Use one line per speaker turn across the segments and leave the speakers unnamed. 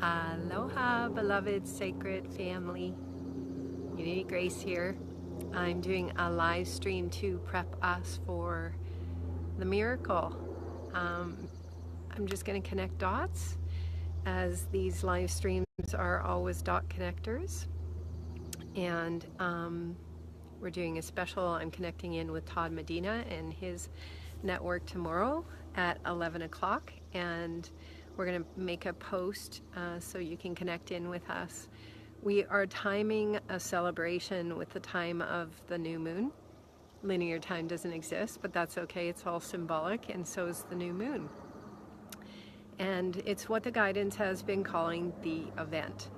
Aloha, beloved sacred family. Unity Grace here. I'm doing a live stream to prep us for the miracle. I'm just going to connect dots, as these live streams are always dot connectors. And we're doing a special. I'm connecting in with Todd Medina and his network tomorrow at 11 o'clock. And we're going to make a post so you can connect in with us. We are timing a celebration with the time of the new moon. Linear time doesn't exist, but that's okay. It's all symbolic, and so is the new moon. And it's what the guidance has been calling the event.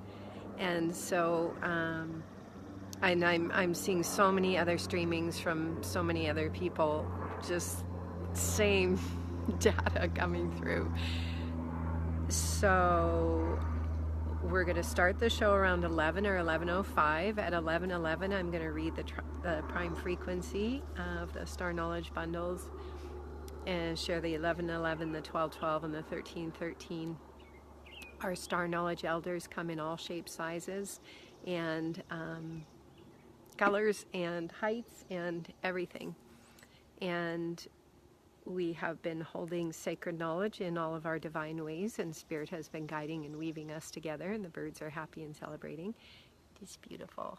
And so, and I'm seeing so many other streamings from so many other people, just same data coming through. So we're going to start the show around 11 or 11:05. At 11:11, I'm going to read the prime frequency of the Star Knowledge bundles and share the 11:11, the 12:12, and the 13:13. Our Star Knowledge elders come in all shapes, sizes, and colors, and heights, and everything. And we have been holding sacred knowledge in all of our divine ways, and Spirit has been guiding and weaving us together, and the birds are happy and celebrating. This beautiful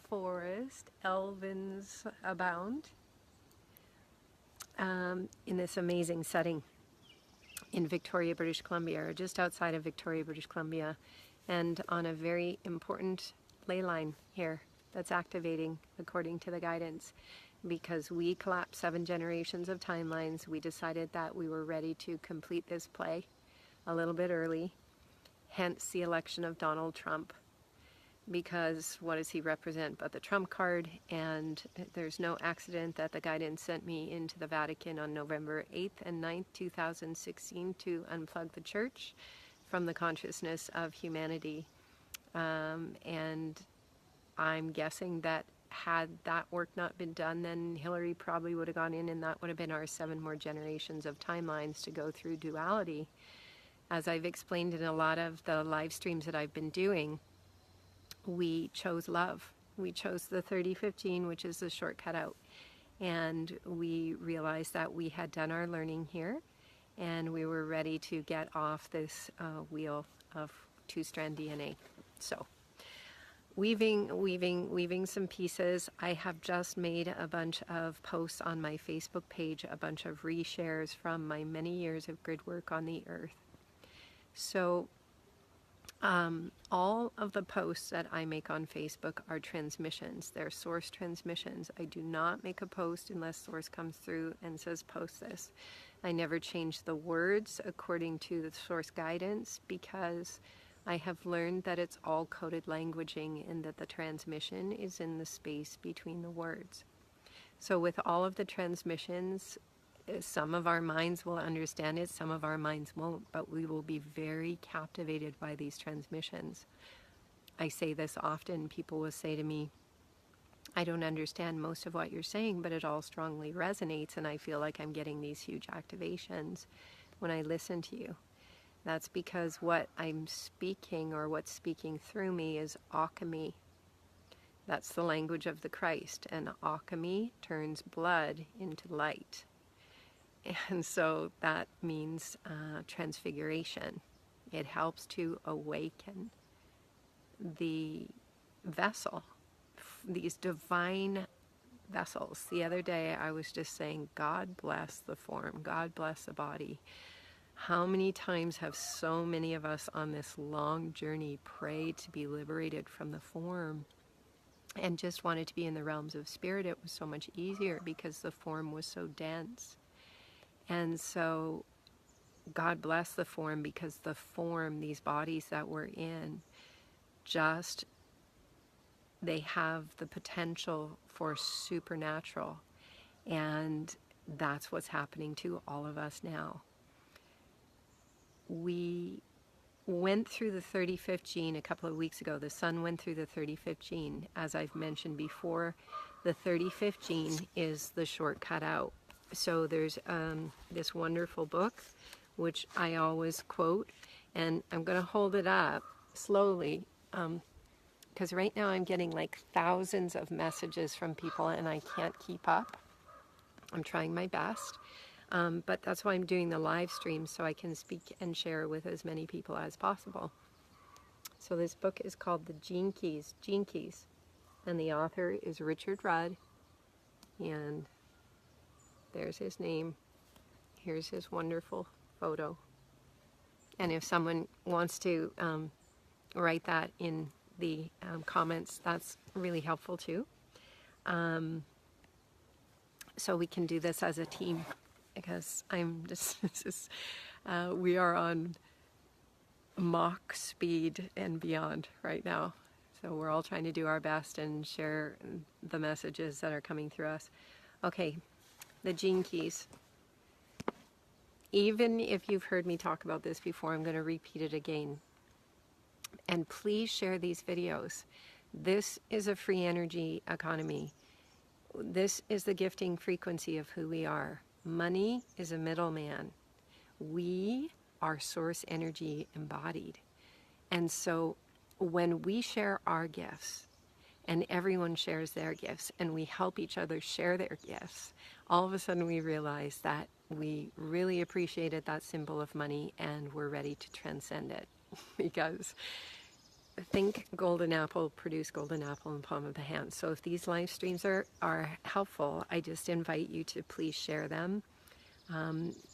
forest, elvins abound, in this amazing setting in Victoria, British Columbia, or just outside of Victoria, British Columbia, and on a very important ley line here that's activating according to the guidance. Because we collapsed 7 generations of timelines, we decided that we were ready to complete this play a little bit early, hence the election of Donald Trump. Because what does he represent but the Trump card? And there's no accident that the guidance sent me into the Vatican on November 8th and 9th, 2016 to unplug the church from the consciousness of humanity. And I'm guessing that had that work not been done, then Hillary probably would have gone in, and that would have been our 7 more generations of timelines to go through duality. As I've explained in a lot of the live streams that I've been doing, we chose love. We chose the 3015, which is the shortcut out. And we realized that we had done our learning here, and we were ready to get off this wheel of 2-strand DNA. So weaving some pieces. I have just made a bunch of posts on my Facebook page, a bunch of reshares from my many years of grid work on the earth. So all of the posts that I make on Facebook are transmissions. They're source transmissions. I do not make a post unless source comes through and says post this. I never change the words according to the source guidance, because I have learned that it's all coded languaging, and that the transmission is in the space between the words. So with all of the transmissions, some of our minds will understand it, some of our minds won't, but we will be very captivated by these transmissions. I say this often. People will say to me, I don't understand most of what you're saying, but it all strongly resonates, and I feel like I'm getting these huge activations when I listen to you. That's because what I'm speaking, or what's speaking through me, is alchemy. That's the language of the Christ, and alchemy turns blood into light. And so that means transfiguration. It helps to awaken the vessel, these divine vessels. The other day I was just saying, God bless the form, God bless the body. How many times have so many of us on this long journey prayed to be liberated from the form and just wanted to be in the realms of spirit? It was so much easier because the form was so dense. And so God bless the form, because the form, these bodies that we're in, just, they have the potential for supernatural. And that's what's happening to all of us now. We went through the 35th gene a couple of weeks ago. The sun went through the 35th gene. As I've mentioned before, the 35th gene is the shortcut out. So there's this wonderful book, which I always quote, And I'm going to hold it up slowly, because right now I'm getting like thousands of messages from people and I can't keep up. I'm trying my best. But that's why I'm doing the live stream, so I can speak and share with as many people as possible. So this book is called The Gene Keys, and the author is Richard Rudd, and there's his name. Here's his wonderful photo. And if someone wants to write that in the comments, that's really helpful too. So we can do this as a team, because I'm just, we are on Mach speed and beyond right now. So we're all trying to do our best and share the messages that are coming through us. Okay, the Gene Keys. Even if you've heard me talk about this before, I'm going to repeat it again. And please share these videos. This is a free energy economy. This is the gifting frequency of who we are. Money is a middleman. We are source energy embodied. And so when we share our gifts, and everyone shares their gifts, and we help each other share their gifts, all of a sudden we realize that we really appreciated that symbol of money and we're ready to transcend it. Because think golden apple, produce golden apple in the palm of the hand. So if these live streams are helpful, I just invite you to please share them.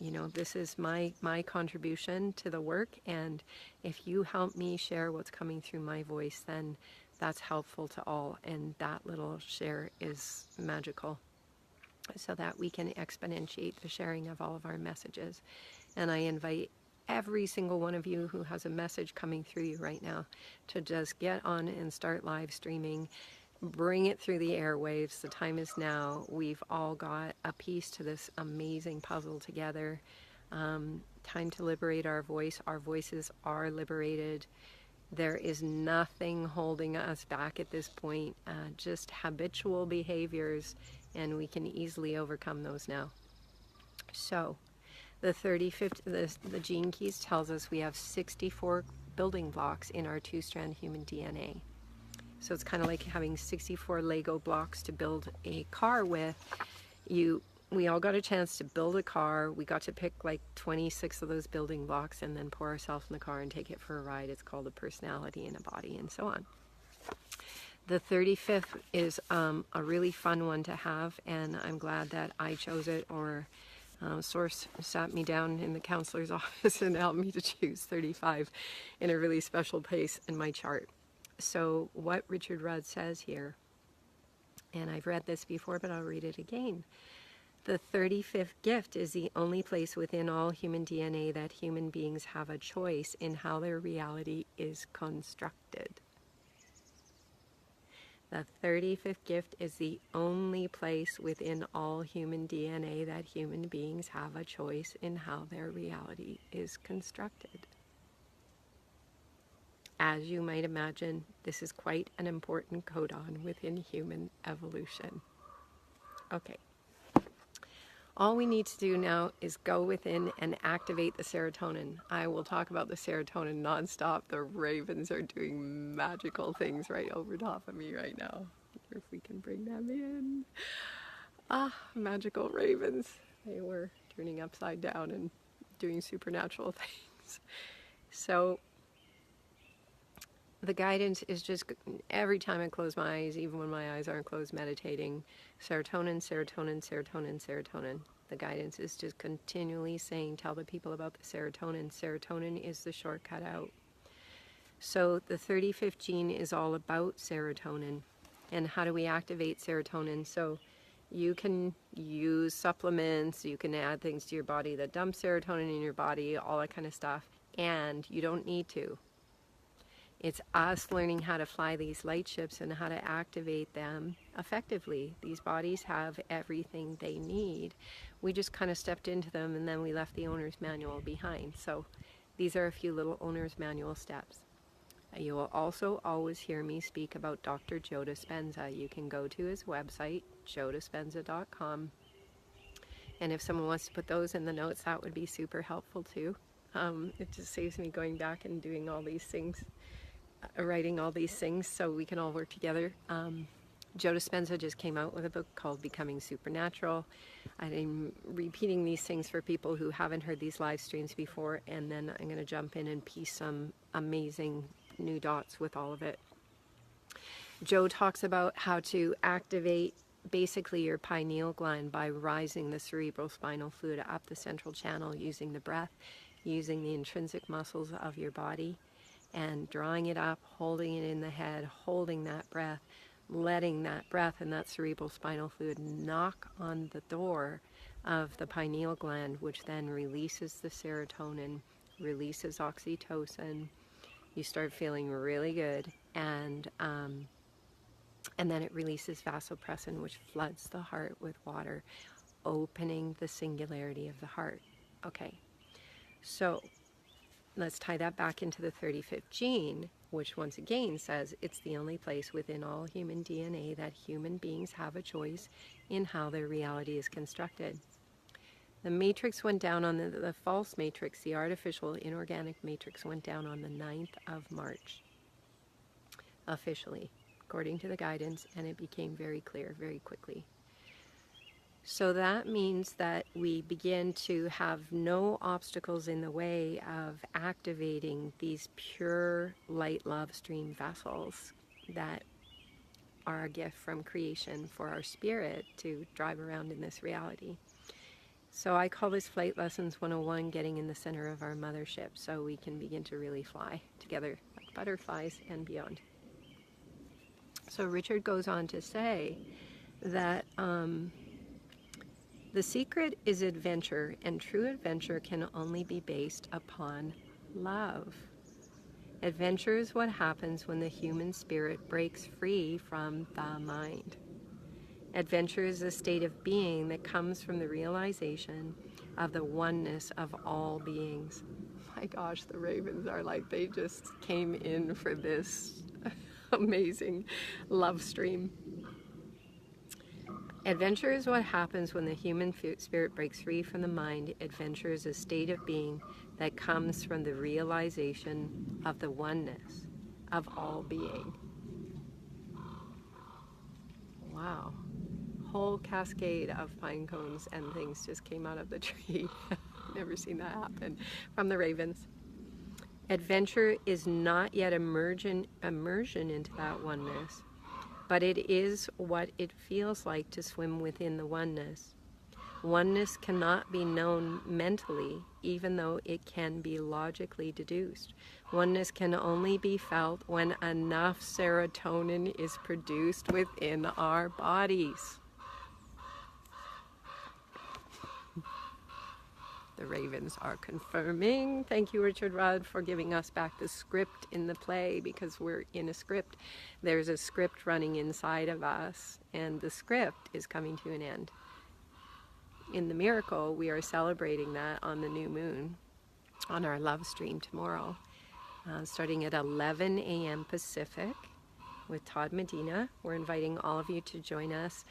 You know, this is my contribution to the work, and if you help me share what's coming through my voice, then that's helpful to all, and that little share is magical, so that we can exponentiate the sharing of all of our messages. And I invite every single one of you who has a message coming through you right now to just get on and start live streaming. Bring it through the airwaves. The time is now. We've all got a piece to this amazing puzzle together. Time to liberate our voice. Our voices are liberated. There is nothing holding us back at this point, just habitual behaviors, and we can easily overcome those now. So the 35th, the Gene Keys tells us we have 64 building blocks in our two-strand human DNA. So it's kind of like having 64 Lego blocks to build a car with. We all got a chance to build a car. We got to pick like 26 of those building blocks and then pour ourselves in the car and take it for a ride. It's called a personality and a body, and so on. The 35th is a really fun one to have, and I'm glad that I chose it, or Source sat me down in the counselor's office and helped me to choose 35 in a really special place in my chart. So what Richard Rudd says here, and I've read this before, but I'll read it again. The 35th gift is the only place within all human DNA that human beings have a choice in how their reality is constructed. The 35th gift is the only place within all human DNA that human beings have a choice in how their reality is constructed. As you might imagine, this is quite an important codon within human evolution. Okay. All we need to do now is go within and activate the serotonin. I will talk about the serotonin nonstop. The ravens are doing magical things right over top of me right now. If we can bring them in. Ah, magical ravens. They were turning upside down and doing supernatural things. So the guidance is just every time I close my eyes, even when my eyes aren't closed, meditating, serotonin, serotonin, serotonin, serotonin. The guidance is just continually saying, tell the people about the serotonin. Serotonin is the shortcut out. So the 35th gene is all about serotonin. And how do we activate serotonin? So you can use supplements, you can add things to your body that dump serotonin in your body, all that kind of stuff. And you don't need to. It's us learning how to fly these light ships and how to activate them effectively. These bodies have everything they need. We just kind of stepped into them and then we left the owner's manual behind. So these are a few little owner's manual steps. You will also always hear me speak about Dr. Joe Dispenza. You can go to his website, joedispenza.com. And if someone wants to put those in the notes, that would be super helpful too. It just saves me going back and doing all these things, writing all these things so we can all work together. Joe Dispenza just came out with a book called Becoming Supernatural. I'm repeating these things for people who haven't heard these live streams before, and then I'm going to jump in and piece some amazing new dots with all of it. Joe talks about how to activate basically your pineal gland by rising the cerebral spinal fluid up the central channel using the breath, using the intrinsic muscles of your body, and drawing it up, holding it in the head, holding that breath, letting that breath and that cerebral spinal fluid knock on the door of the pineal gland, which then releases the serotonin, releases oxytocin. You start feeling really good, and then it releases vasopressin, which floods the heart with water, opening the singularity of the heart. Okay, so let's tie that back into the 35th gene, which once again says it's the only place within all human DNA that human beings have a choice in how their reality is constructed. The matrix went down on the false matrix, the artificial inorganic matrix went down on the 9th of March, officially, according to the guidance, and it became very clear very quickly. So that means that we begin to have no obstacles in the way of activating these pure light love stream vessels that are a gift from creation for our spirit to drive around in this reality. So I call this Flight Lessons 101, getting in the center of our mothership so we can begin to really fly together like butterflies and beyond. So Richard goes on to say that the secret is adventure, and true adventure can only be based upon love. Adventure is what happens when the human spirit breaks free from the mind. Adventure is a state of being that comes from the realization of the oneness of all beings. My gosh, the ravens are like, they just came in for this amazing love stream. Adventure is what happens when the human spirit breaks free from the mind. Adventure is a state of being that comes from the realization of the oneness of all being. Wow. Whole cascade of pine cones and things just came out of the tree. Never seen that happen from the ravens. Adventure is not yet immersion into that oneness, but it is what it feels like to swim within the oneness. Oneness cannot be known mentally, even though it can be logically deduced. Oneness can only be felt when enough serotonin is produced within our bodies. The ravens are confirming. Thank you, Richard Rudd, for giving us back the script in the play, because we're in a script. There's a script running inside of us, and the script is coming to an end. In the miracle, we are celebrating that on the new moon, on our love stream tomorrow, starting at 11 a.m. Pacific with Todd Medina. We're inviting all of you to join us.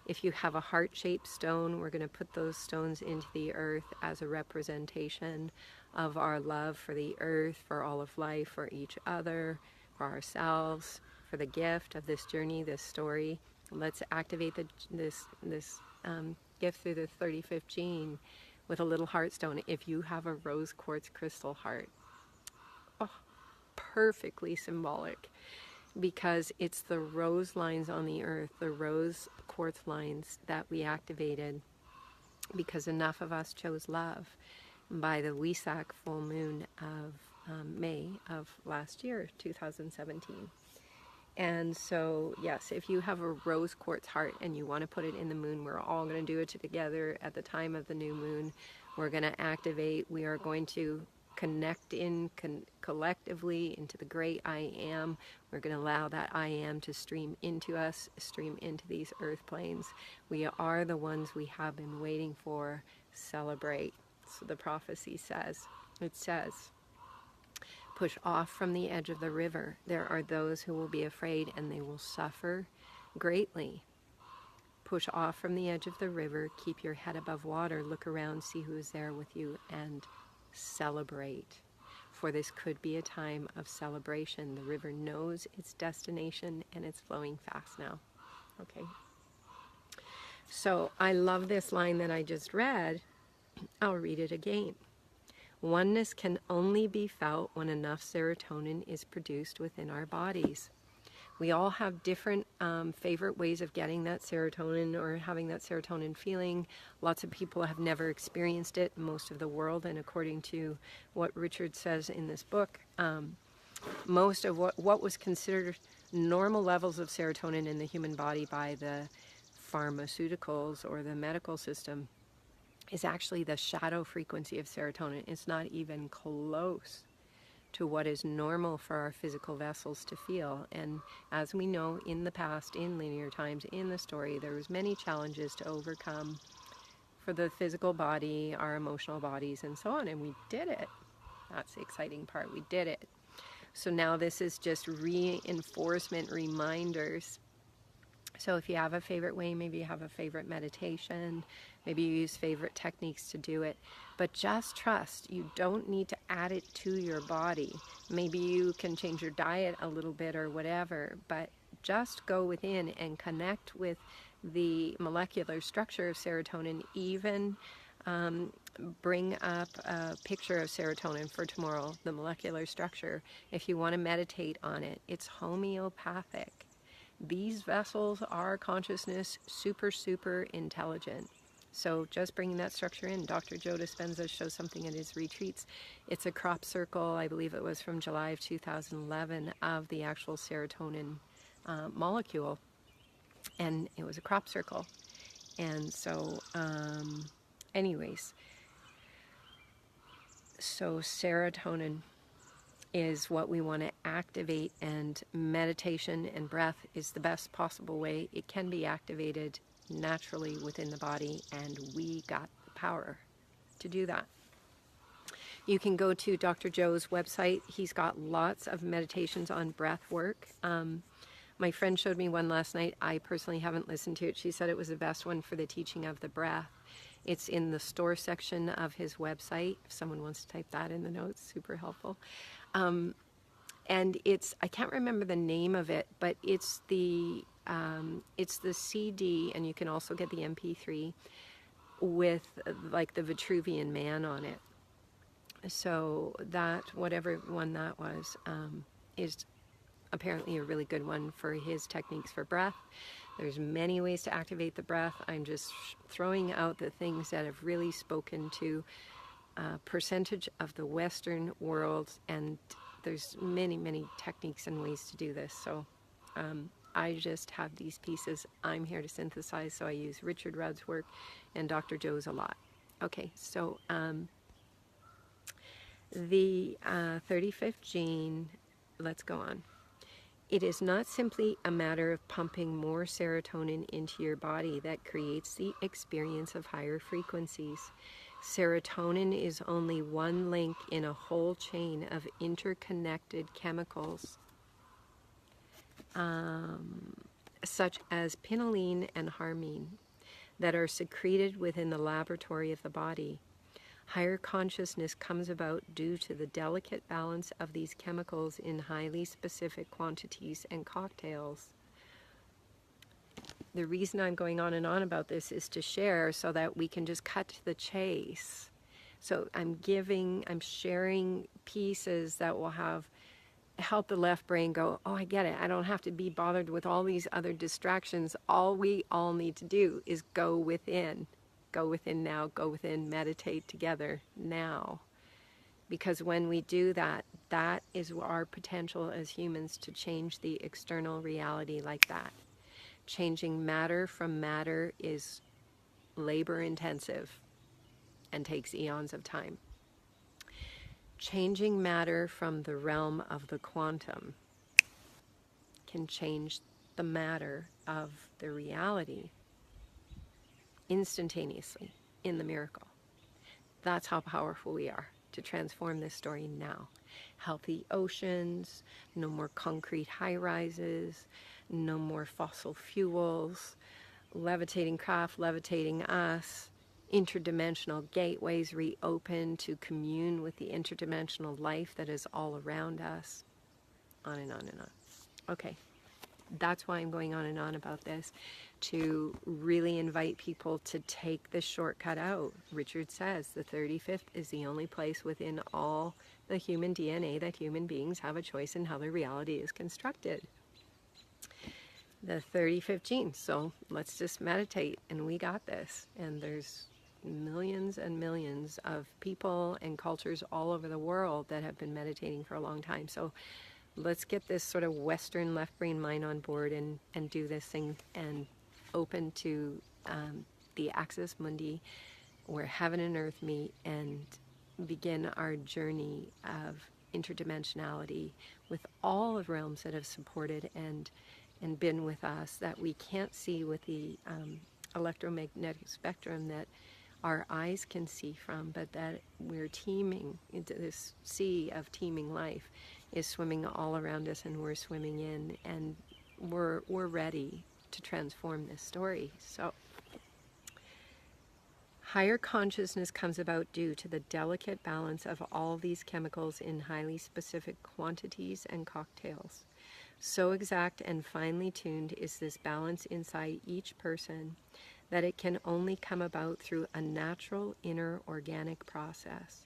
If you have a heart-shaped stone, we're going to put those stones into the earth as a representation of our love for the earth, for all of life, for each other, for ourselves, for the gift of this journey, this story. Let's activate this gift through the 35th gene with a little heart stone. If you have a rose quartz crystal heart, oh, perfectly symbolic, because it's the rose lines on the earth, the rose quartz lines that we activated because enough of us chose love by the Wesak full moon of May of last year, 2017. And so, yes, if you have a rose quartz heart and you want to put it in the moon, we're all going to do it together at the time of the new moon. We're going to activate. We are going to connect in collectively into the great I am. We're going to allow that I am to stream into us, stream into these earth planes. We are the ones we have been waiting for. Celebrate. So the prophecy says, it says, push off from the edge of the river. There are those who will be afraid and they will suffer greatly. Push off from the edge of the river. Keep your head above water. Look around, see who is there with you, and celebrate. For this could be a time of celebration. The river knows its destination and it's flowing fast now. Okay. So I love this line that I just read. I'll read it again. Oneness can only be felt when enough serotonin is produced within our bodies. We all have different favorite ways of getting that serotonin or having that serotonin feeling. Lots of people have never experienced it in most of the world, and according to what Richard says in this book, most of what was considered normal levels of serotonin in the human body by the pharmaceuticals or the medical system is actually the shadow frequency of serotonin. It's not even close to what is normal for our physical vessels to feel. And as we know, in the past, in linear times, in the story, there was many challenges to overcome for the physical body, our emotional bodies, and so on. And we did it. That's the exciting part. We did it. So now this is just reinforcement reminders. So if you have a favorite way, maybe you have a favorite meditation, maybe you use favorite techniques to do it, but just trust. You don't need to add it to your body. Maybe you can change your diet a little bit or whatever, but just go within and connect with the molecular structure of serotonin. Even bring up a picture of serotonin for tomorrow, the molecular structure. If you want to meditate on it, it's homeopathic. These vessels are consciousness, super, super intelligent. So just bringing that structure in. Dr. Joe Dispenza shows something at his retreats. It's a crop circle, I believe it was from July of 2011, of the actual serotonin molecule. And it was a crop circle. And so, anyways, so serotonin is what we want to activate, and meditation and breath is the best possible way. It can be activated naturally within the body, and we got the power to do that. You can go to Dr. Joe's website. He's got lots of meditations on breath work. My friend showed me one last night. I personally haven't listened to it. She said it was the best one for the teaching of the breath. It's in the store section of his website. If someone wants to type that in the notes, super helpful. And it's, I can't remember the name of it, but it's the CD, and you can also get the MP3 with like the Vitruvian Man on it. So that, whatever one that was, is apparently a really good one for his techniques for breath. There's many ways to activate the breath. I'm just throwing out the things that have really spoken to percentage of the Western world, and there's many, many techniques and ways to do this. So I just have these pieces I'm here to synthesize, so I use Richard Rudd's work and Dr. Joe's a lot. Okay, so the 35th gene, let's go on. It is not simply a matter of pumping more serotonin into your body that creates the experience of higher frequencies. Serotonin is only one link in a whole chain of interconnected chemicals, such as pinylene and harmine, that are secreted within the laboratory of the body. Higher consciousness comes about due to the delicate balance of these chemicals in highly specific quantities and cocktails. The reason I'm going on and on about this is to share so that we can just cut to the chase. So I'm sharing pieces that will help the left brain go, oh, I get it. I don't have to be bothered with all these other distractions. All we all need to do is go within. Go within now, go within, meditate together now. Because when we do that, that is our potential as humans to change the external reality like that. Changing matter from matter is labor intensive and takes eons of time. Changing matter from the realm of the quantum can change the matter of the reality instantaneously in the miracle. That's how powerful we are to transform this story now. Healthy oceans, no more concrete high-rises, no more fossil fuels, levitating craft, levitating us interdimensional gateways reopen to commune with the interdimensional life that is all around us. On and on and on. Okay, that's why I'm going on and on about this, to really invite people to take the shortcut out. Richard says the 35th is the only place within all the human DNA that human beings have a choice in how their reality is constructed. The 35th gene. So let's just meditate, and we got this. And there's millions and millions of people and cultures all over the world that have been meditating for a long time. So let's get this sort of Western left brain mind on board and do this thing and open to the Axis Mundi, where heaven and earth meet, and begin our journey of interdimensionality with all of realms that have supported and been with us, that we can't see with the electromagnetic spectrum that our eyes can see from, but that we're teeming into this sea of teeming life is swimming all around us, and we're swimming in, and we're ready to transform this story. So higher consciousness comes about due to the delicate balance of all these chemicals in highly specific quantities and cocktails. So exact and finely tuned is this balance inside each person that it can only come about through a natural inner organic process.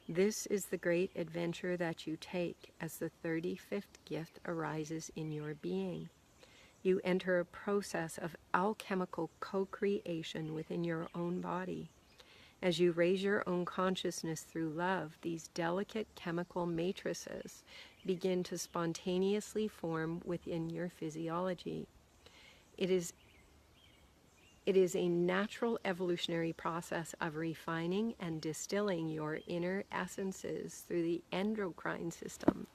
This is the great adventure that you take as the 35th gift arises in your being. You enter a process of alchemical co-creation within your own body. As you raise your own consciousness through love, these delicate chemical matrices begin to spontaneously form within your physiology. It is a natural evolutionary process of refining and distilling your inner essences through the endocrine system.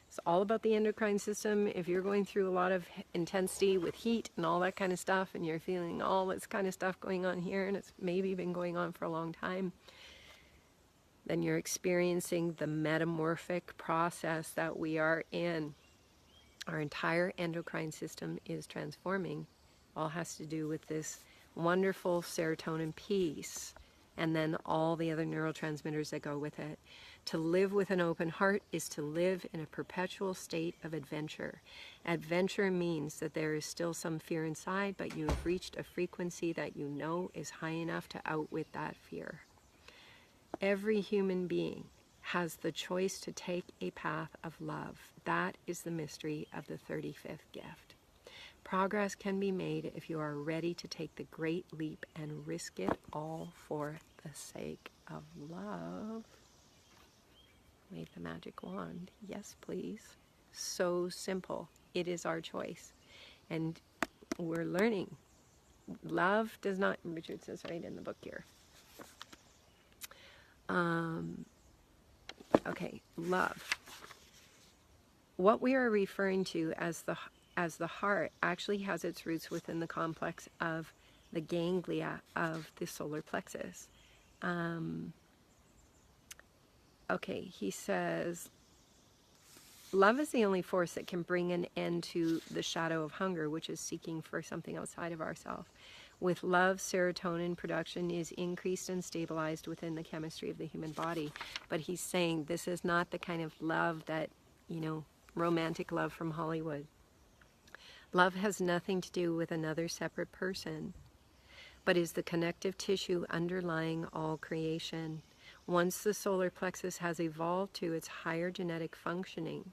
It's all about the endocrine system. If you're going through a lot of intensity with heat and all that kind of stuff, and you're feeling all this kind of stuff going on here, and it's maybe been going on for a long time, then you're experiencing the metamorphic process that we are in. Our entire endocrine system is transforming. All has to do with this wonderful serotonin piece, and then all the other neurotransmitters that go with it. To live with an open heart is to live in a perpetual state of adventure. Adventure means that there is still some fear inside, but you have reached a frequency that you know is high enough to outwit that fear. Every human being has the choice to take a path of love. That is the mystery of the 35th gift. Progress can be made if you are ready to take the great leap and risk it all for the sake of love. Wave the magic wand. Yes, please. So simple. It is our choice. And we're learning. Love does not, Richard says right in the book here. Okay, love. What we are referring to as the heart actually has its roots within the complex of the ganglia of the solar plexus. Okay, he says, love is the only force that can bring an end to the shadow of hunger, which is seeking for something outside of ourselves. With love, serotonin production is increased and stabilized within the chemistry of the human body. But he's saying this is not the kind of love that, romantic love from Hollywood. Love has nothing to do with another separate person, but is the connective tissue underlying all creation. Once the solar plexus has evolved to its higher genetic functioning,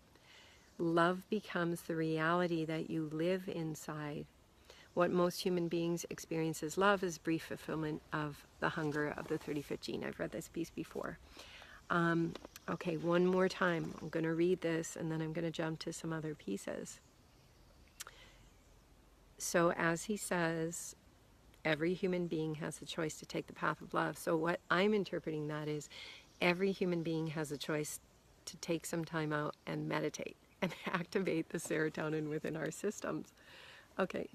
love becomes the reality that you live inside. What most human beings experience as love is brief fulfillment of the hunger of the 35th gene. I've read this piece before. Okay, one more time. I'm going to read this, and then I'm going to jump to some other pieces. So as he says, every human being has the choice to take the path of love. So what I'm interpreting that is every human being has a choice to take some time out and meditate and activate the serotonin within our systems. Okay.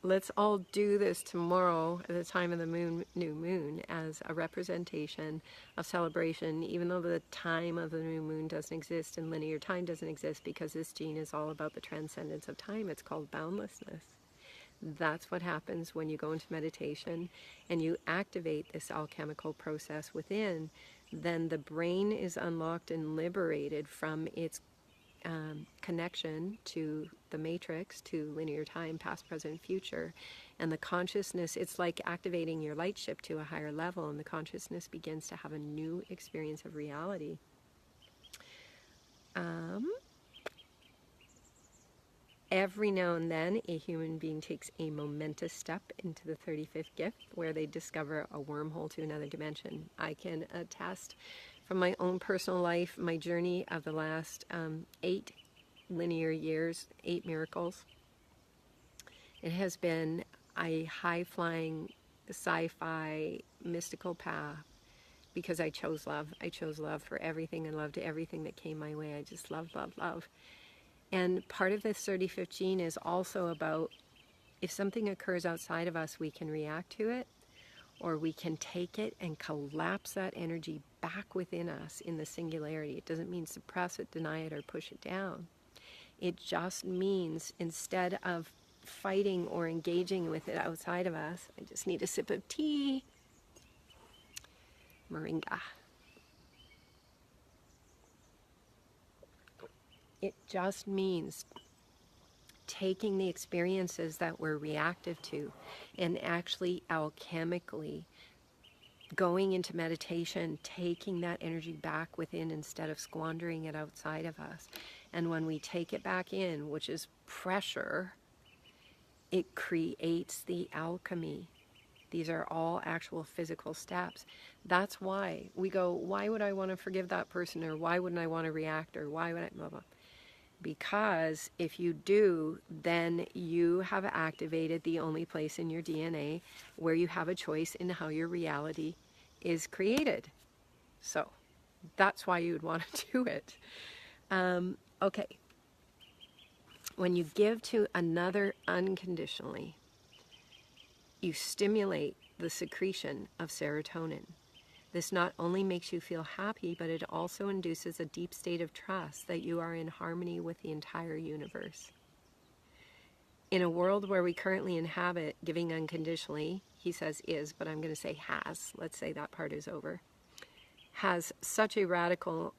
Let's all do this tomorrow at the time of the new moon as a representation of celebration, even though the time of the new moon doesn't exist and linear time doesn't exist, because this gene is all about the transcendence of time. It's called boundlessness. That's what happens when you go into meditation and you activate this alchemical process within. Then the brain is unlocked and liberated from its connection to the matrix, to linear time, past, present, future. And the consciousness, it's like activating your light ship to a higher level, and the consciousness begins to have a new experience of reality. Every now and then, a human being takes a momentous step into the 35th gift where they discover a wormhole to another dimension. I can attest from my own personal life, my journey of the last 8 linear years, 8 miracles. It has been a high-flying, sci-fi, mystical path because I chose love. I chose love for everything and loved everything that came my way. I just love, love, love. And part of this 35th gene is also about if something occurs outside of us, we can react to it, or we can take it and collapse that energy back within us in the singularity. It doesn't mean suppress it, deny it, or push it down. It just means instead of fighting or engaging with it outside of us, I just need a sip of tea. Moringa. It just means taking the experiences that we're reactive to and actually alchemically going into meditation, taking that energy back within instead of squandering it outside of us. And when we take it back in, which is pressure, it creates the alchemy. These are all actual physical steps. That's why we go, why would I want to forgive that person? Or why wouldn't I want to react? Or why would I, blah, blah. Because if you do, then you have activated the only place in your DNA where you have a choice in how your reality is created. So that's why you would want to do it. Okay. When you give to another unconditionally, you stimulate the secretion of serotonin. This not only makes you feel happy, but it also induces a deep state of trust that you are in harmony with the entire universe. In a world where we currently inhabit, giving unconditionally, he says is, but I'm going to say has, let's say that part is over, has such a radical,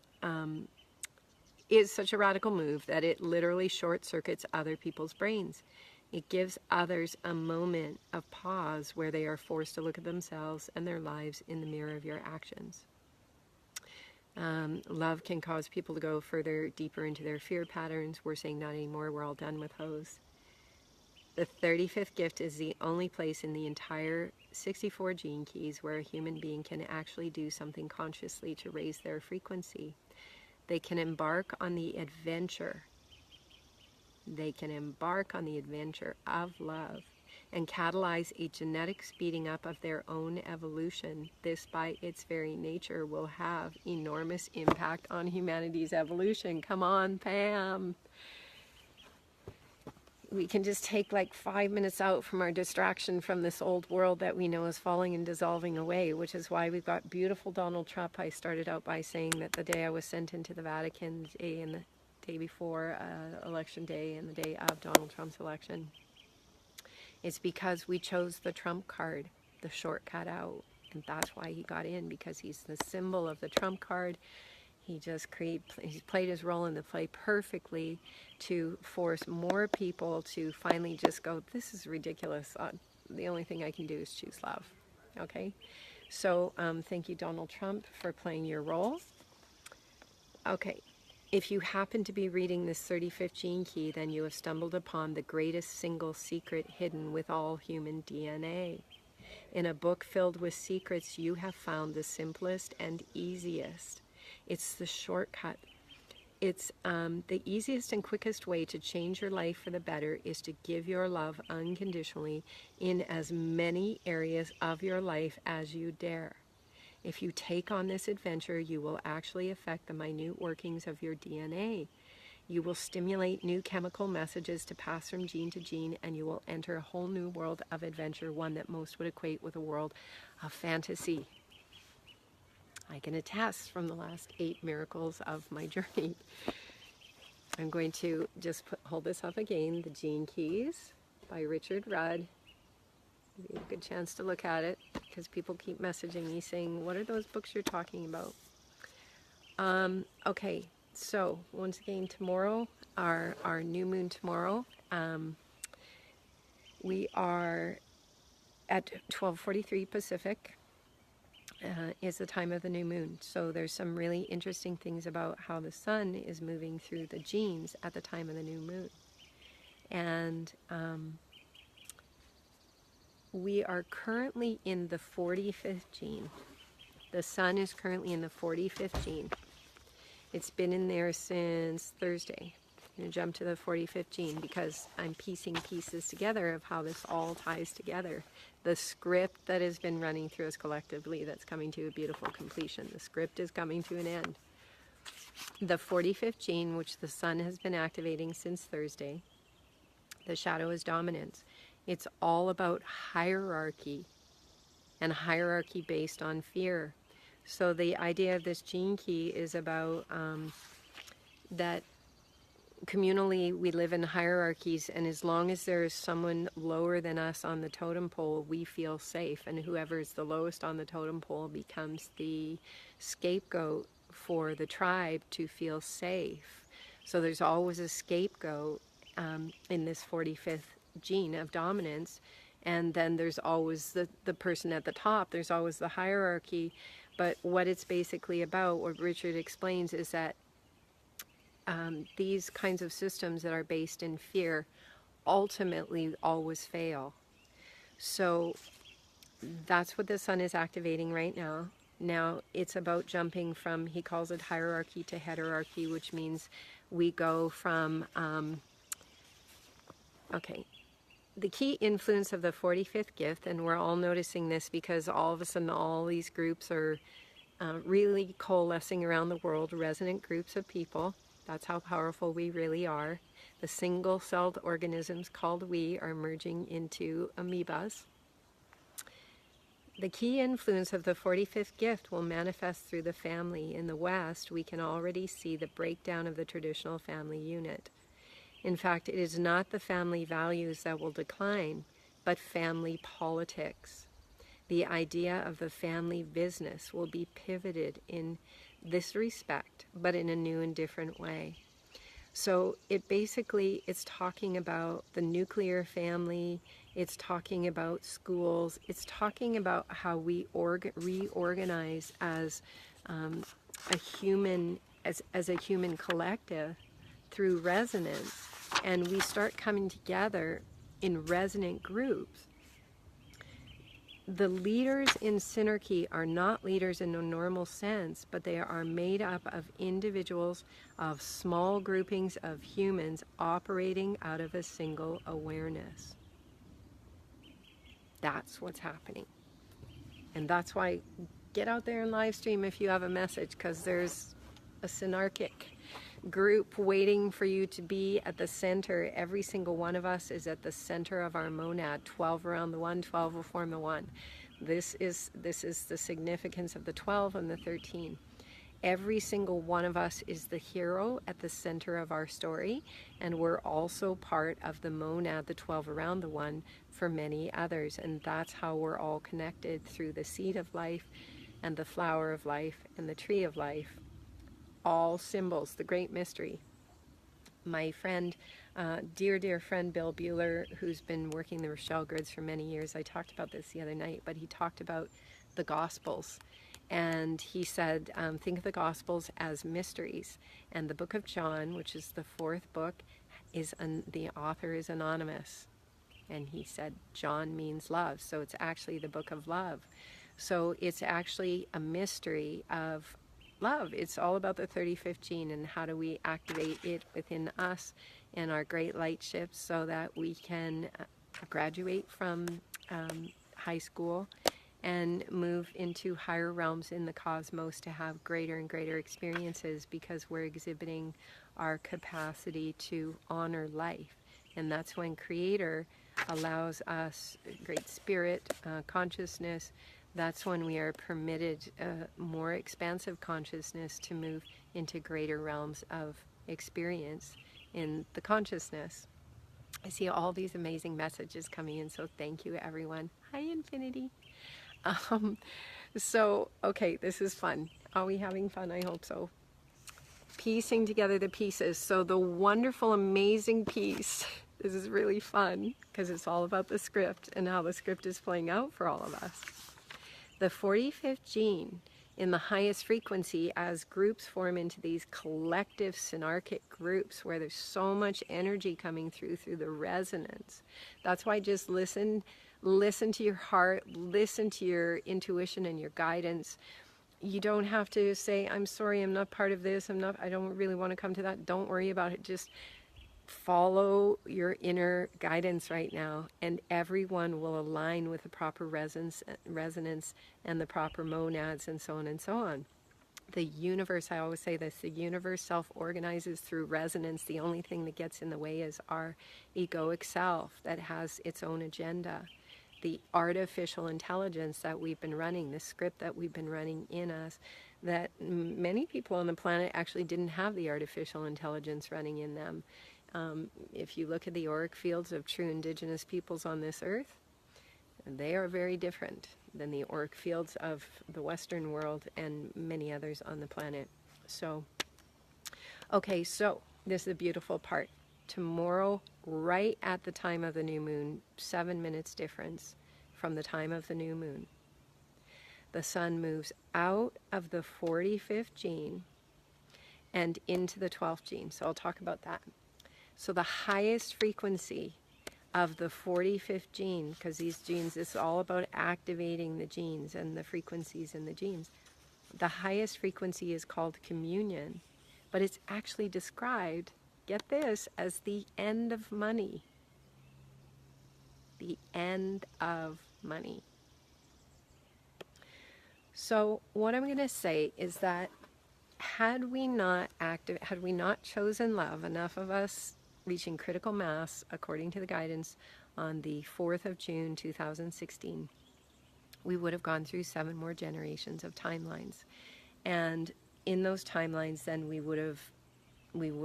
is such a radical move that it literally short circuits other people's brains. It gives others a moment of pause where they are forced to look at themselves and their lives in the mirror of your actions. Love can cause people to go further, deeper into their fear patterns. We're saying not anymore, we're all done with those. The 35th gift is the only place in the entire 64 gene keys where a human being can actually do something consciously to raise their frequency. They can embark on the adventure. They can embark on the adventure of love and catalyze a genetic speeding up of their own evolution. This, by its very nature, will have enormous impact on humanity's evolution. Come on, Pam. We can just take like 5 minutes out from our distraction from this old world that we know is falling and dissolving away, which is why we've got beautiful Donald Trump. I started out by saying that the day I was sent into the Vatican, the day before election day and the day of Donald Trump's election, it's because we chose the Trump card, the shortcut out. And that's why he got in, because he's the symbol of the Trump card. He just he's played his role in the play perfectly to force more people to finally just go, this is ridiculous. The only thing I can do is choose love. Okay? So thank you, Donald Trump, for playing your role. Okay. If you happen to be reading this 35th gene key, then you have stumbled upon the greatest single secret hidden with all human DNA. In a book filled with secrets, you have found the simplest and easiest. It's the shortcut. It's the easiest and quickest way to change your life for the better is to give your love unconditionally in as many areas of your life as you dare. If you take on this adventure, you will actually affect the minute workings of your DNA. You will stimulate new chemical messages to pass from gene to gene, and you will enter a whole new world of adventure, one that most would equate with a world of fantasy. I can attest from the last 8 miracles of my journey. I'm going to just hold this up again, the gene keys by Richard Rudd. Give you a good chance to look at it, because people keep messaging me saying, what are those books you're talking about? Okay, so once again, tomorrow, our new moon tomorrow, we are at 12:43 Pacific. Is the time of the new moon. So there's some really interesting things about how the sun is moving through the genes at the time of the new moon. And we are currently in the 45th gene. The sun is currently in the 45th gene. It's been in there since Thursday. I'm going to jump to the 45th gene because I'm piecing pieces together of how this all ties together. The script that has been running through us collectively, that's coming to a beautiful completion. The script is coming to an end. The 45th gene, which the sun has been activating since Thursday, the shadow is dominance. It's all about hierarchy, and hierarchy based on fear. So the idea of this gene key is about that communally we live in hierarchies, and as long as there's someone lower than us on the totem pole, we feel safe, and whoever is the lowest on the totem pole becomes the scapegoat for the tribe to feel safe. So there's always a scapegoat in this 45th gene of dominance, and then there's always the person at the top. There's always the hierarchy. But what it's basically about, what Richard explains, is that these kinds of systems that are based in fear ultimately always fail. So that's what the sun is activating right now. Now it's about jumping from, he calls it hierarchy to heterarchy, which means we go from, the key influence of the 45th gift, and we're all noticing this because all of a sudden all these groups are really coalescing around the world, resonant groups of people. That's how powerful we really are. The single-celled organisms called we are merging into amoebas. The key influence of the 45th gift will manifest through the family. In the West, we can already see the breakdown of the traditional family unit. In fact, it is not the family values that will decline, but family politics. The idea of the family business will be pivoted in this respect, but in a new and different way. So it's talking about the nuclear family, it's talking about schools, it's talking about how we reorganize as a human collective through resonance, and we start coming together in resonant groups. The leaders in Synarchy are not leaders in a normal sense, but they are made up of individuals, of small groupings of humans operating out of a single awareness. That's what's happening. And that's why get out there and live stream if you have a message, because there's a synarchic group waiting for you to be at the center. Every single one of us is at the center of our monad. 12 around the 1, 12 will form the 1. This is the significance of the 12 and the 13. Every single one of us is the hero at the center of our story, and we're also part of the monad, the 12 around the 1, for many others. And that's how we're all connected through the seed of life and the flower of life and the tree of life. All symbols, the great mystery. My friend, dear friend Bill Bueller, who's been working the Rochelle grids for many years, I talked about this the other night, but he talked about the Gospels. And he said, think of the Gospels as mysteries. And the book of John, which is the 4th book, the author is anonymous. And he said, John means love. So it's actually the book of love. So it's actually a mystery of love. It's all about the 35th gene and how do we activate it within us and our great light shifts so that we can graduate from high school and move into higher realms in the cosmos to have greater and greater experiences, because we're exhibiting our capacity to honor life. And that's when Creator allows us, Great Spirit, consciousness, that's when we are permitted more expansive consciousness to move into greater realms of experience in the consciousness. I see all these amazing messages coming in, so thank you, everyone. Hi, Infinity. Um, okay, this is fun. Are we having fun? I hope so. Piecing together the pieces. So the wonderful, amazing piece, this is really fun because it's all about the script and how the script is playing out for all of us. The 45th gene in the highest frequency, as groups form into these collective synarchic groups where there's so much energy coming through the resonance. That's why just listen to your heart, listen to your intuition and your guidance. You don't have to say, I'm sorry, I'm not part of this, I don't really want to come to that. Don't worry about it. Just follow your inner guidance right now, and everyone will align with the proper resonance and the proper monads and so on and so on. The universe, I always say this, the universe self-organizes through resonance. The only thing that gets in the way is our egoic self that has its own agenda. The artificial intelligence that we've been running, the script that we've been running in us, that many people on the planet actually didn't have the artificial intelligence running in them. If you look at the auric fields of true indigenous peoples on this earth, they are very different than the auric fields of the Western world and many others on the planet. So, okay, so this is the beautiful part. Tomorrow, right at the time of the new moon, 7 minutes difference from the time of the new moon, the sun moves out of the 45th gene and into the 12th gene. So I'll talk about that. So the highest frequency of the 45th gene, because these genes, this is all about activating the genes and the frequencies in the genes. The highest frequency is called communion, but it's actually described, get this, as the end of money. The end of money. So what I'm going to say is that had we not chosen love, enough of us reaching critical mass, according to the guidance, on the 4th of June 2016, we would have gone through 7 more generations of timelines. And in those timelines, then we would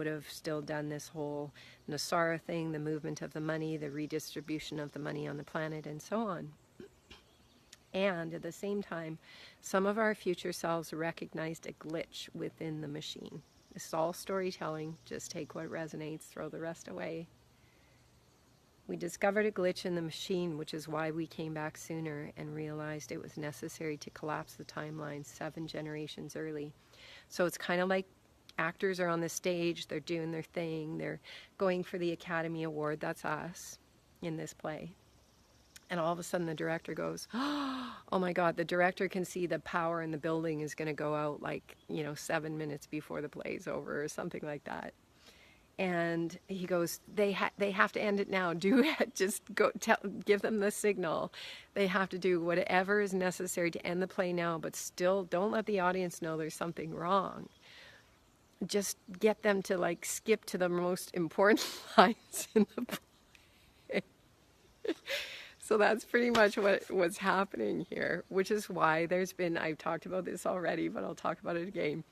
have still done this whole Nasara thing, the movement of the money, the redistribution of the money on the planet, and so on. And at the same time, some of our future selves recognized a glitch within the machine. This is all storytelling. Just take what resonates, throw the rest away. We discovered a glitch in the machine, which is why we came back sooner and realized it was necessary to collapse the timeline 7 generations early. So it's kind of like actors are on the stage, they're doing their thing, they're going for the Academy Award, that's us in this play. And all of a sudden the director goes, oh my God, the director can see the power in the building is going to go out 7 minutes before the play's over or something like that. And he goes, they have to end it now. Just go give them the signal. They have to do whatever is necessary to end the play now, but still don't let the audience know there's something wrong. Just get them to skip to the most important lines in the play. So that's pretty much what's happening here, which is why I've talked about this already, but I'll talk about it again,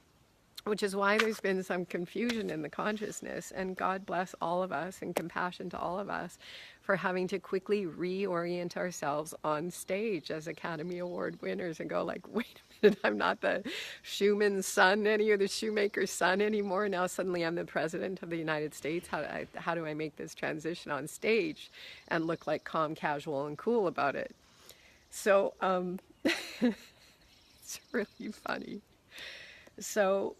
which is why there's been some confusion in the consciousness, and God bless all of us and compassion to all of us for having to quickly reorient ourselves on stage as Academy Award winners and go wait a minute, I'm not the shoeman's son or the shoemaker's son anymore. Now suddenly I'm the president of the United States. How do I make this transition on stage and look calm, casual, and cool about it? So it's really funny. So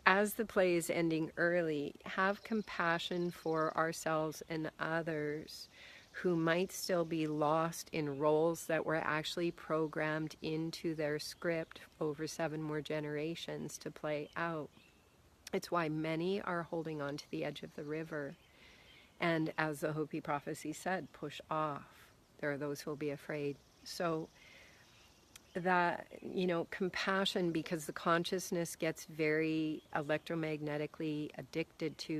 as the play is ending early, have compassion for ourselves and others who might still be lost in roles that were actually programmed into their script over 7 more generations to play out. It's why many are holding on to the edge of the river. And as the Hopi prophecy said, push off. There are those who will be afraid. So that, compassion, because the consciousness gets very electromagnetically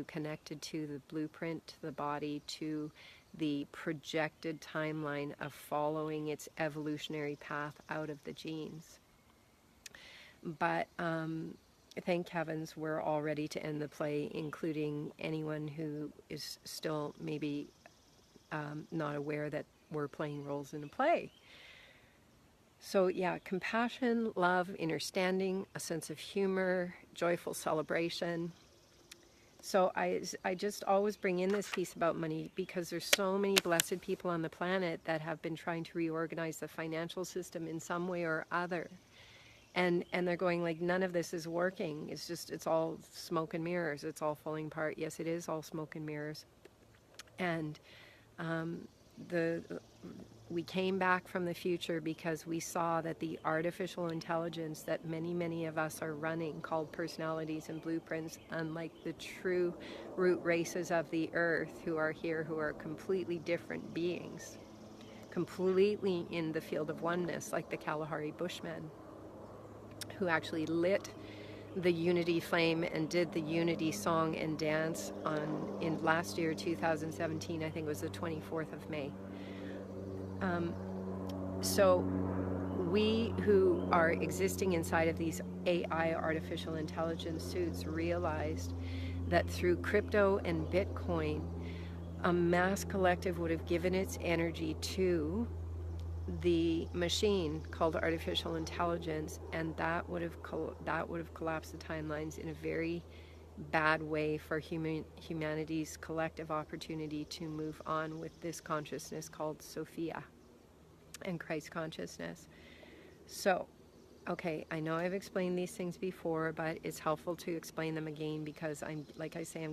connected to the blueprint, to the body, to the projected timeline of following its evolutionary path out of the genes. But thank heavens we're all ready to end the play, including anyone who is still maybe not aware that we're playing roles in a play. So yeah, compassion, love, understanding, a sense of humor, joyful celebration. So I just always bring in this piece about money because there's so many blessed people on the planet that have been trying to reorganize the financial system in some way or other. And they're going like, none of this is working. It's all smoke and mirrors. It's all falling apart. Yes, it is all smoke and mirrors. And we came back from the future because we saw that the artificial intelligence that many of us are running, called personalities and blueprints, unlike the true root races of the earth who are here, who are completely different beings, completely in the field of oneness, like the Kalahari Bushmen, who actually lit the unity flame and did the unity song and dance in last year, 2017, I think it was the 24th of May. So we who are existing inside of these AI, artificial intelligence suits, realized that through crypto and Bitcoin, a mass collective would have given its energy to the machine called artificial intelligence, and that would have collapsed the timelines in a very bad way for humanity's collective opportunity to move on with this consciousness called Sophia and Christ consciousness. So, okay, I know I've explained these things before, but it's helpful to explain them again because I'm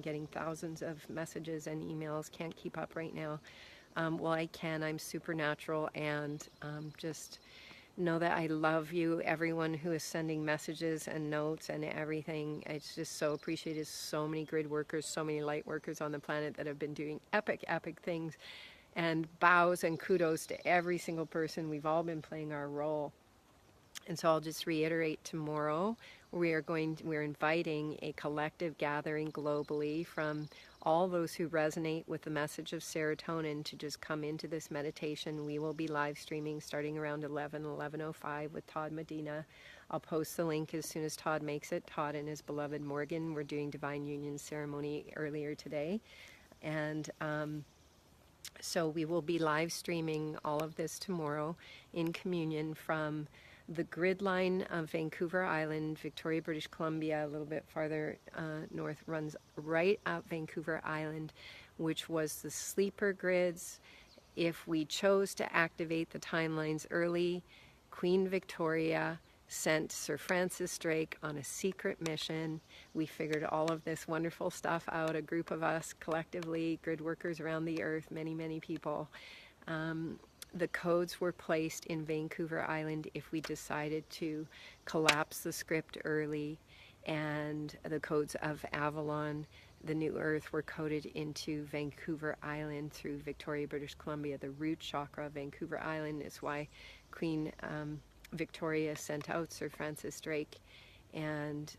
getting thousands of messages and emails. Can't keep up right now. Well, I can. I'm supernatural, and just know that I love you, everyone who is sending messages and notes and everything. It's just so appreciated. So many grid workers, so many light workers on the planet that have been doing epic things. And bows and kudos to every single person. We've all been playing our role. And so I'll just reiterate, tomorrow we're inviting a collective gathering globally from all those who resonate with the message of serotonin to just come into this meditation. We will be live streaming starting around 11:05 with Todd Medina. I'll post the link as soon as Todd makes it. Todd and his beloved Morgan were doing Divine Union ceremony earlier today. And so we will be live streaming all of this tomorrow in communion from the grid line of Vancouver Island, Victoria, British Columbia, a little bit farther north, runs right up Vancouver Island, which was the sleeper grids. If we chose to activate the timelines early, Queen Victoria sent Sir Francis Drake on a secret mission. We figured all of this wonderful stuff out, a group of us collectively, grid workers around the earth, many people. The codes were placed in Vancouver Island if we decided to collapse the script early, and the codes of Avalon, the New Earth, were coded into Vancouver Island through Victoria, British Columbia. The root chakra of Vancouver Island is why Queen Victoria sent out Sir Francis Drake and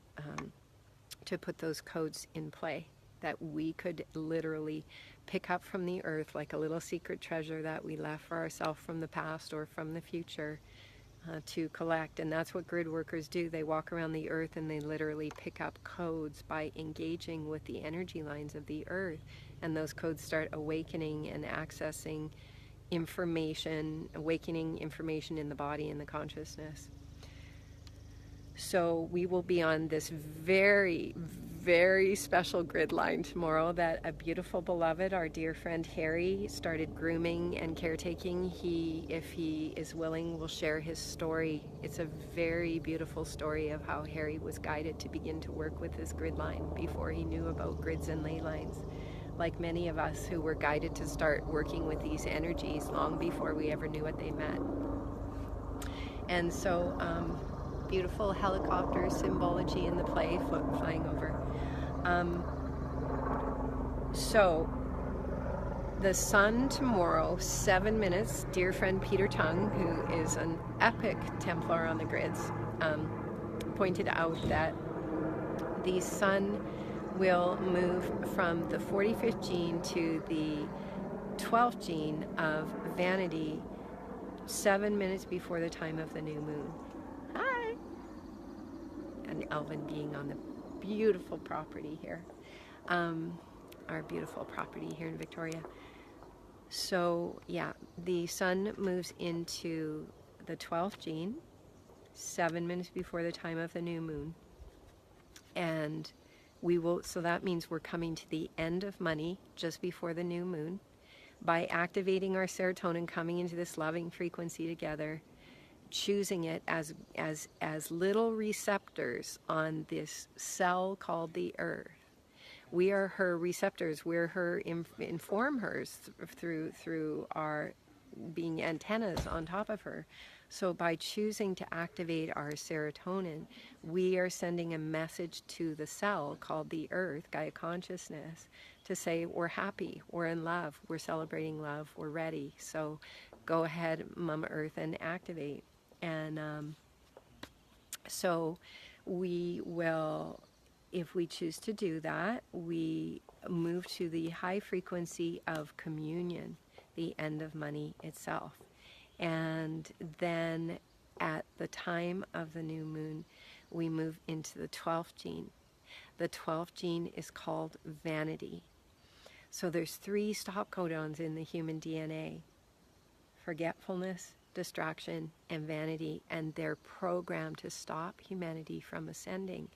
to put those codes in play, that we could literally pick up from the earth like a little secret treasure that we left for ourselves from the past or from the future to collect. And that's what grid workers do. They walk around the earth and they literally pick up codes by engaging with the energy lines of the earth, and those codes start awakening and accessing information, awakening information in the body and the consciousness. So we will be on this very special grid line tomorrow that a beautiful beloved, our dear friend Harry, started grooming and caretaking. He, if he is willing, will share his story. It's a very beautiful story of how Harry was guided to begin to work with this grid line before he knew about grids and ley lines. Like many of us who were guided to start working with these energies long before we ever knew what they meant. And so beautiful helicopter symbology in the play, flying over. So the sun tomorrow, 7 minutes, dear friend Peter Tung, who is an epic Templar on the grids, pointed out that the sun will move from the 45th gene to the 12th gene of vanity 7 minutes before the time of the new moon. Hi! And elven being on the beautiful property here, our beautiful property here in Victoria. So yeah, the sun moves into the 12th gene 7 minutes before the time of the new moon, and we will, so that means we're coming to the end of money just before the new moon by activating our serotonin, coming into this loving frequency together, choosing it as little receptors on this cell called the earth. We are her receptors. We're her informers through our being antennas on top of her. So by choosing to activate our serotonin, we are sending a message to the cell called the earth, Gaia consciousness, to say we're happy, we're in love, we're celebrating love, we're ready. So go ahead, Mama Earth, and activate. And so we will, if we choose to do that, we move to the high frequency of communion, the end of money itself. And then at the time of the new moon, we move into the 12th gene. The 12th gene is called vanity. So there's 3 stop codons in the human DNA: forgetfulness, distraction, and vanity, and they're programmed to stop humanity from ascending.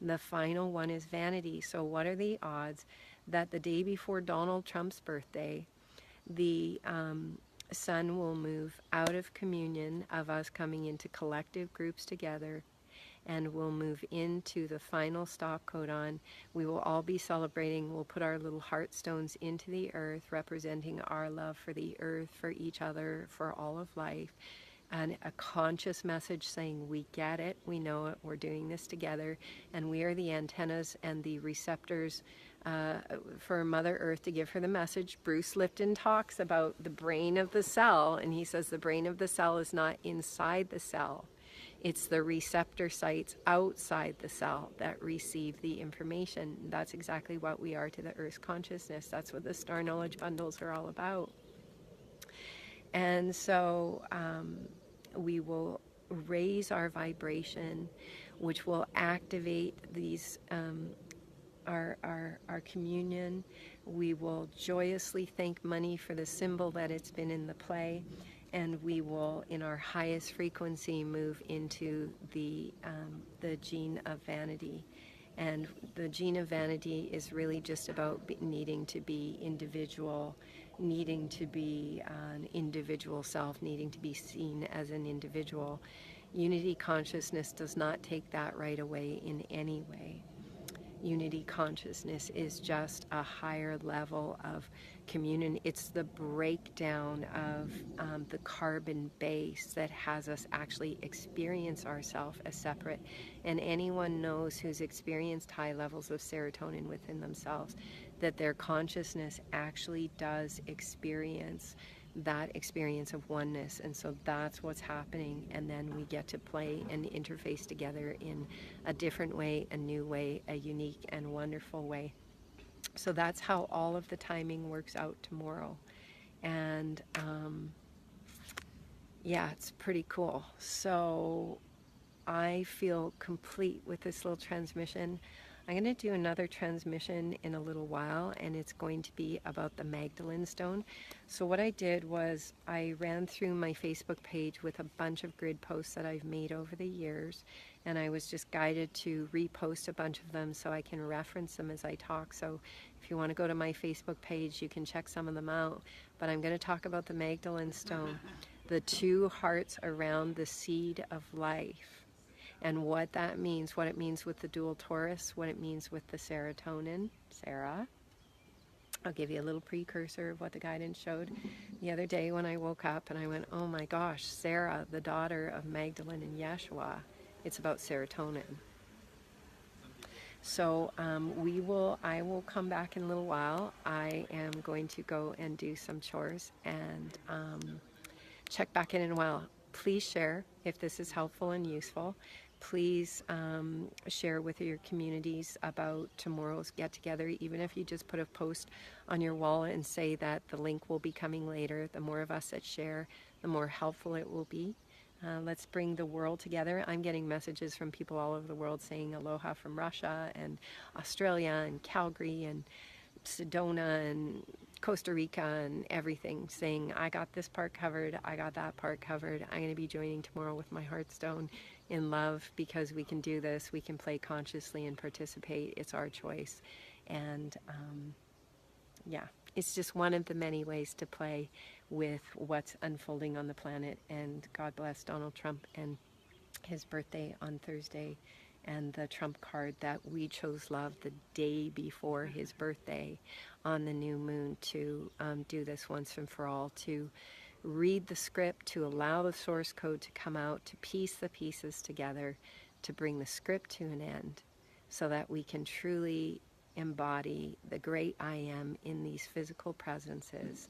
And the final one is vanity. So what are the odds that the day before Donald Trump's birthday, the sun will move out of communion, of us coming into collective groups together, and we'll move into the final stop codon. We will all be celebrating. We'll put our little heart stones into the earth, representing our love for the earth, for each other, for all of life, and a conscious message saying, we get it, we know it, we're doing this together, and we are the antennas and the receptors for Mother Earth to give her the message. Bruce Lipton talks about the brain of the cell, and he says the brain of the cell is not inside the cell. It's the receptor sites outside the cell that receive the information. That's exactly what we are to the Earth's consciousness. That's what the star knowledge bundles are all about. And so we will raise our vibration, which will activate these our communion. We will joyously thank money for the symbol that it's been in the play, and we will, in our highest frequency, move into the gene of vanity. And the gene of vanity is really just about needing to be individual, needing to be an individual self, needing to be seen as an individual. Unity consciousness does not take that right away in any way. Unity consciousness is just a higher level of communion. It's the breakdown of the carbon base that has us actually experience ourselves as separate. And anyone knows who's experienced high levels of serotonin within themselves that their consciousness actually does experience that experience of oneness. And so that's what's happening, and then we get to play and interface together in a different way, a new way, a unique and wonderful way. So that's how all of the timing works out tomorrow. And yeah, it's pretty cool. So I feel complete with this little transmission. I'm going to do another transmission in a little while, and it's going to be about the Magdalene Stone. So what I did was I ran through my Facebook page with a bunch of grid posts that I've made over the years, and I was just guided to repost a bunch of them so I can reference them as I talk. So if you want to go to my Facebook page, you can check some of them out. But I'm going to talk about the Magdalene Stone, the 2 hearts around the seed of life, and what that means, what it means with the dual Taurus, what it means with the serotonin, Sarah. I'll give you a little precursor of what the guidance showed the other day when I woke up and I went, oh my gosh, Sarah, the daughter of Magdalene and Yeshua. It's about serotonin. So I will come back in a little while. I am going to go and do some chores and check back in a while. Please share if this is helpful and useful. Please share with your communities about tomorrow's get-together, even if you just put a post on your wall and say that the link will be coming later. The more of us that share, the more helpful it will be. Let's bring the world together. I'm getting messages from people all over the world saying aloha from Russia and Australia and Calgary and Sedona and Costa Rica and everything, saying I got this part covered, I got that part covered. I'm going to be joining tomorrow with my Heartstone in love, because we can do this. We can play consciously and participate. It's our choice. And yeah, it's just one of the many ways to play with what's unfolding on the planet. And God bless Donald Trump and his birthday on Thursday, and the trump card that we chose love the day before his birthday on the new moon to do this once and for all, to read the script, to allow the source code to come out, to piece the pieces together, to bring the script to an end, so that we can truly embody the great I am in these physical presences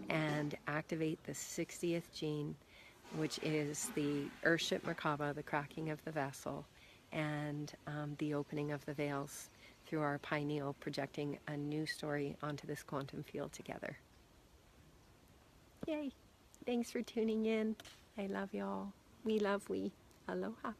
and activate the 60th gene, which is the Urshit Merkaba, the cracking of the vessel, and the opening of the veils through our pineal, projecting a new story onto this quantum field together. Yay! Thanks for tuning in. I love y'all. We love we. Aloha.